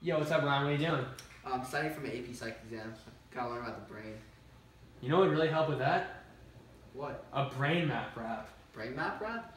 Yo, what's up, Ryan? What are you doing? I'm studying for my AP Psych exam. Gotta learn about the brain. You know what would really help with that? What? A brain map rap. Brain map rap?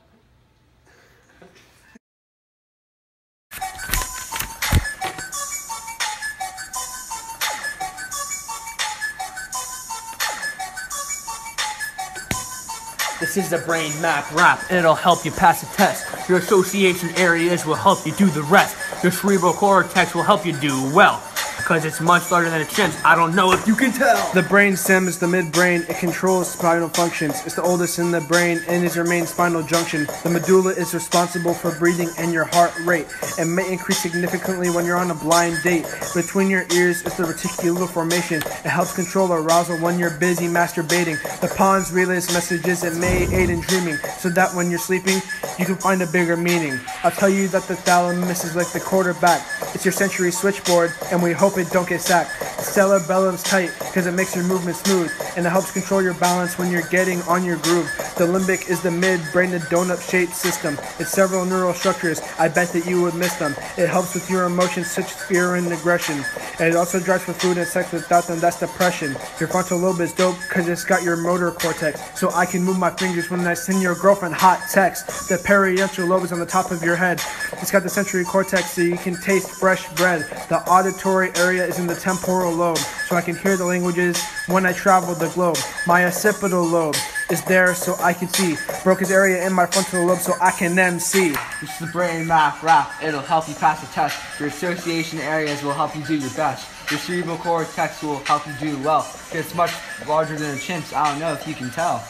This is the brain map rap. It'll help you pass the test. Your association areas will help you do the rest. Your cerebral cortex will help you do well. Because it's much larger than its chimps. I don't know if you can tell. The brain stem is the midbrain. It controls spinal functions. It's the oldest in the brain and is your main spinal junction. The medulla is responsible for breathing and your heart rate. It may increase significantly when you're on a blind date. Between your ears is the reticular formation. It helps control arousal when you're busy masturbating. The pons relays messages. It may aid in dreaming, so that when you're sleeping, you can find a bigger meaning. I'll tell you that the thalamus is like the quarterback. It's your sensory switchboard, and we hope it don't get sacked. The cerebellum's tight because it makes your movement smooth, and it helps control your balance when you're getting on your groove. The limbic is the midbrain, the donut-shaped system. It's several neural structures. I bet that you would miss them. It helps with your emotions such as fear and aggression. And it also drives for food and sex. Without them, that's depression. Your frontal lobe is dope because it's got your motor cortex, so I can move my fingers when I send your girlfriend hot text. The parietal lobe is on the top of your head. It's got the sensory cortex so you can taste fresh bread. The auditory area is in the temporal lobe, so I can hear the languages when I travel the globe. My occipital lobe is there so I can see. Broca's area in my frontal lobe so I can MC. This is the brain map rap. It'll help you pass the test. Your association areas will help you do your best. Your cerebral cortex will help you do well. It's much larger than a chimp's. I don't know if you can tell.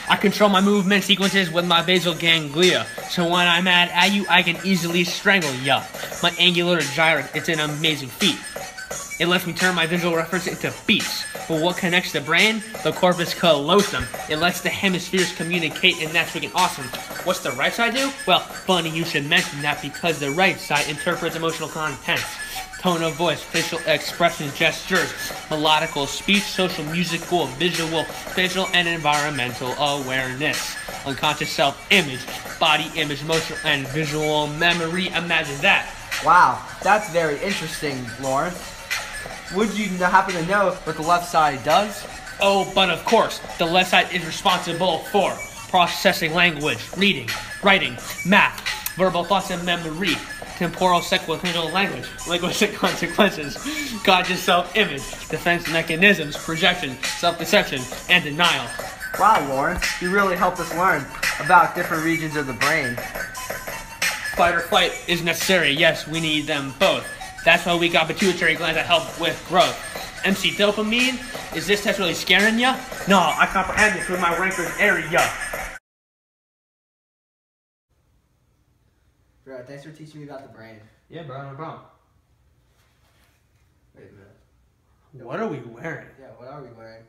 I control my movement sequences with my basal ganglia, so when I'm mad at you, I can easily strangle ya. My angular gyrus, it's an amazing feat. It lets me turn my visual reference into beats. But what connects the brain? The corpus callosum. It lets the hemispheres communicate, and that's freaking awesome. What's the right side do? Well, funny you should mention that because the right side interprets emotional contents. Tone of voice, facial expressions, gestures, melodical speech, social, musical, visual, spatial, and environmental awareness. Unconscious self-image, body image, emotional, and visual memory. Imagine that. Wow, that's very interesting, Lawrence. Would you happen to know what the left side does? Oh, but of course, the left side is responsible for processing language, reading, writing, math, verbal thoughts and memory, temporal sequential language, linguistic consequences, conscious self-image, defense mechanisms, projection, self-deception, and denial. Wow, Lawrence, you really helped us learn about different regions of the brain. Fight or flight is necessary. Yes, we need them both. That's why we got pituitary glands that help with growth. MC dopamine? Is this test really scaring ya? No, I comprehend it with my ranker's area. Bro, thanks for teaching me about the brain. Yeah, bro, no problem. Wait a minute. What are we wearing? Yeah, what are we wearing?